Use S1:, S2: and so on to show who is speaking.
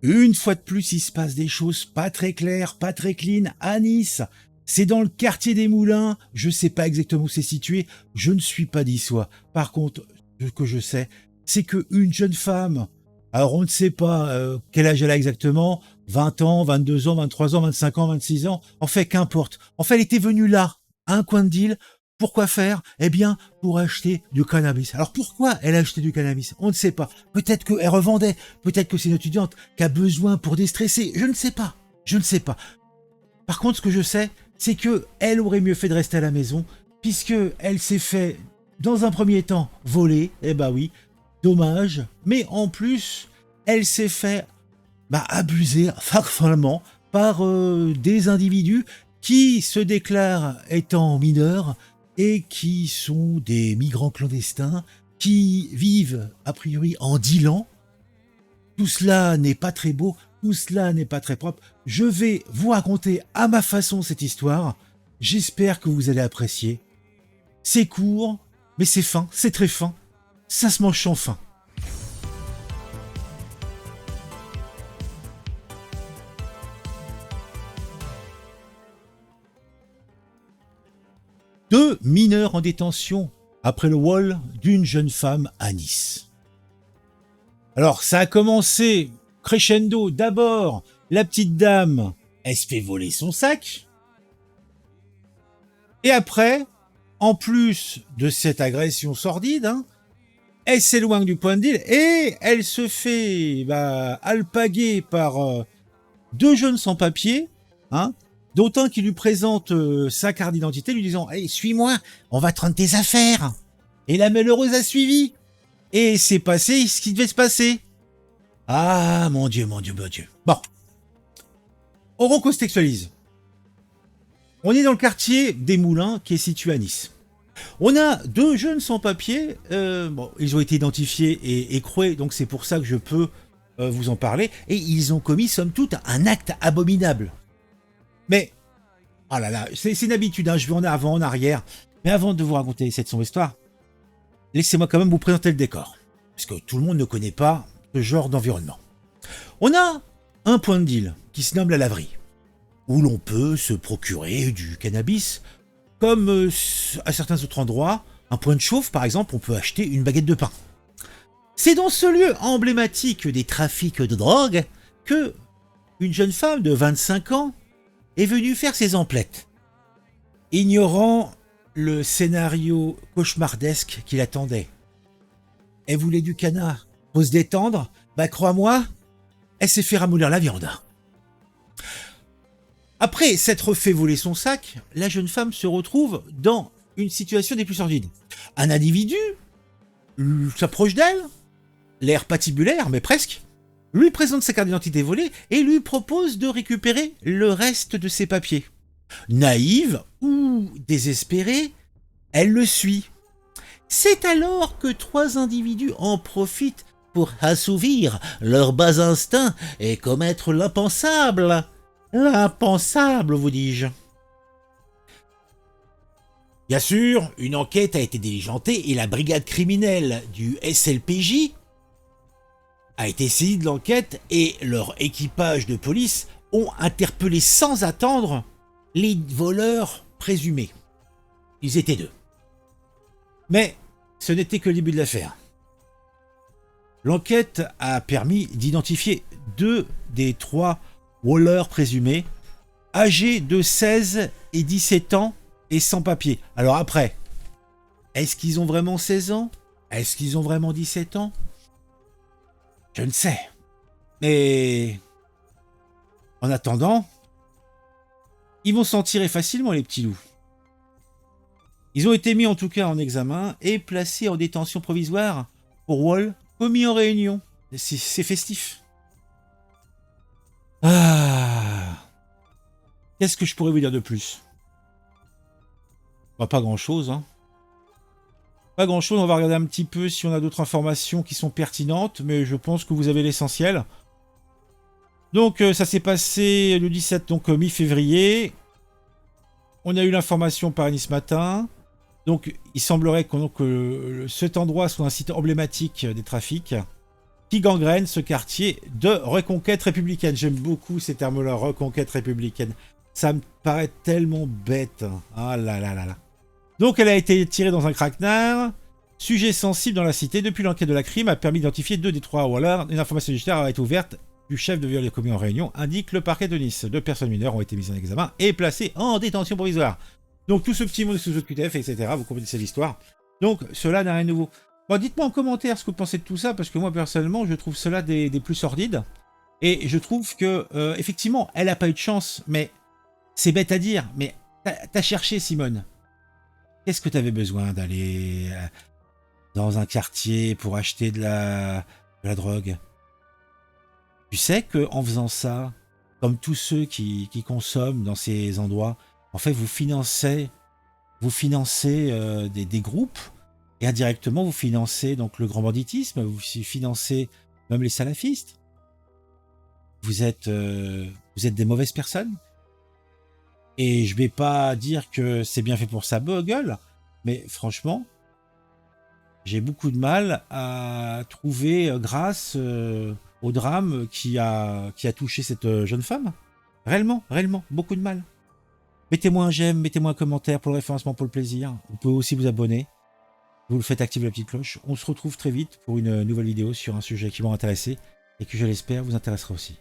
S1: Une fois de plus, il se passe des choses pas très claires, pas très clean à Nice. C'est dans le quartier des Moulins. Je sais pas exactement où c'est situé. Je ne suis pas niçois. Par contre, ce que je sais, c'est qu'une jeune femme, alors on ne sait pas quel âge elle a exactement, 20 ans, 22 ans, 23 ans, 25 ans, 26 ans, en fait, qu'importe. En fait, elle était venue là, à un coin de deal. Pourquoi faire? Eh bien, pour acheter du cannabis. Alors pourquoi elle a acheté du cannabis? On ne sait pas. Peut-être qu'elle revendait. Peut-être que c'est une étudiante qui a besoin pour déstresser. Je ne sais pas. Je ne sais pas. Par contre, ce que je sais, c'est que elle aurait mieux fait de rester à la maison, puisque elle s'est fait, dans un premier temps, voler. Eh ben oui, dommage. Mais en plus, elle s'est fait abuser farfellement par des individus qui se déclarent étant mineurs et qui sont des migrants clandestins qui vivent a priori en dealant. Tout cela n'est pas très beau, tout cela n'est pas très propre. Je vais vous raconter à ma façon cette histoire. J'espère que vous allez apprécier. C'est court, mais c'est fin, c'est très fin. Ça se mange sans fin. Deux mineurs en détention après le vol d'une jeune femme à Nice. Alors, ça a commencé crescendo. D'abord, la petite dame, elle se fait voler son sac. Et après, en plus de cette agression sordide, elle s'éloigne du point de deal et elle se fait alpaguer par deux jeunes sans-papiers, dont un qui lui présente sa carte d'identité, lui disant « Hey, suis-moi, on va te rendre tes affaires !» Et la malheureuse a suivi. Et c'est passé ce qui devait se passer. Ah, mon Dieu, mon Dieu, mon Dieu. Bon. On recontextualise. On est dans le quartier des Moulins qui est situé à Nice. On a deux jeunes sans-papiers. Ils ont été identifiés et écroués, donc c'est pour ça que je peux vous en parler. Et ils ont commis, somme toute, un acte abominable. Mais, oh là là, c'est une habitude, je vais en avant, en arrière. Mais avant de vous raconter cette sombre histoire, laissez-moi quand même vous présenter le décor. Parce que tout le monde ne connaît pas ce genre d'environnement. On a un point de deal qui se nomme la laverie, où l'on peut se procurer du cannabis, comme à certains autres endroits, un point de chauffe par exemple, on peut acheter une baguette de pain. C'est dans ce lieu emblématique des trafics de drogue que une jeune femme de 25 ans est venue faire ses emplettes, ignorant le scénario cauchemardesque qui l'attendait. Elle voulait du canard. Pour se détendre, crois-moi, elle s'est fait ramollir la viande. Après s'être fait voler son sac, la jeune femme se retrouve dans une situation des plus sordides. Un individu s'approche d'elle, l'air patibulaire, mais presque, lui présente sa carte d'identité volée et lui propose de récupérer le reste de ses papiers. Naïve ou désespérée, elle le suit. C'est alors que trois individus en profitent pour assouvir leurs bas instincts et commettre l'impensable. L'impensable, vous dis-je. Bien sûr, une enquête a été diligentée et la brigade criminelle du SLPJ a été saisie de l'enquête et leur équipage de police ont interpellé sans attendre les voleurs présumés. Ils étaient deux. Mais ce n'était que le début de l'affaire. L'enquête a permis d'identifier deux des trois voleurs présumés, âgés de 16 et 17 ans et sans papier. Alors après, est-ce qu'ils ont vraiment 16 ans? Est-ce qu'ils ont vraiment 17 ans? Je ne sais. Mais en attendant, ils vont s'en tirer facilement, les petits loups. Ils ont été mis en tout cas en examen et placés en détention provisoire pour vol commis en réunion. C'est festif. Qu'est-ce que je pourrais vous dire de plus? Pas grand-chose. Pas grand-chose, on va regarder un petit peu si on a d'autres informations qui sont pertinentes, mais je pense que vous avez l'essentiel. Donc ça s'est passé le 17, donc mi-février. On a eu l'information par Nice Matin. Donc il semblerait que cet endroit soit un site emblématique des trafics. qui gangrène ce quartier de reconquête républicaine. J'aime beaucoup ces termes-là, reconquête républicaine. Ça me paraît tellement bête. Ah là là là là. Donc elle a été tirée dans un craquenard. Sujet sensible dans la cité. Depuis l'enquête de la crime a permis d'identifier 2 des 3 Wallers. Une information judiciaire a été ouverte du chef de viol commis en réunion, indique le parquet de Nice. 2 personnes mineures ont été mises en examen et placées en détention provisoire. Donc tout ce petit monde sous OQTF, etc. Vous connaissez l'histoire. Donc cela n'a rien de nouveau. Bon, dites-moi en commentaire ce que vous pensez de tout ça, parce que moi personnellement, je trouve cela des plus sordides. Et je trouve que, effectivement, elle n'a pas eu de chance, mais c'est bête à dire, mais t'as cherché, Simone. Qu'est-ce que t'avais besoin d'aller dans un quartier pour acheter de la drogue? Tu sais qu'en faisant ça, comme tous ceux qui consomment dans ces endroits, en fait, vous financez des groupes, et indirectement, vous financez donc le grand banditisme, vous financez même les salafistes. Vous êtes des mauvaises personnes. Et je vais pas dire que c'est bien fait pour sa gueule, mais franchement, j'ai beaucoup de mal à trouver grâce au drame qui a touché cette jeune femme. Réellement, réellement, beaucoup de mal. Mettez-moi un j'aime, mettez-moi un commentaire pour le référencement, pour le plaisir. Vous pouvez aussi vous abonner. Vous le faites activer la petite cloche. On se retrouve très vite pour une nouvelle vidéo sur un sujet qui m'a intéressé et qui, je l'espère, vous intéressera aussi.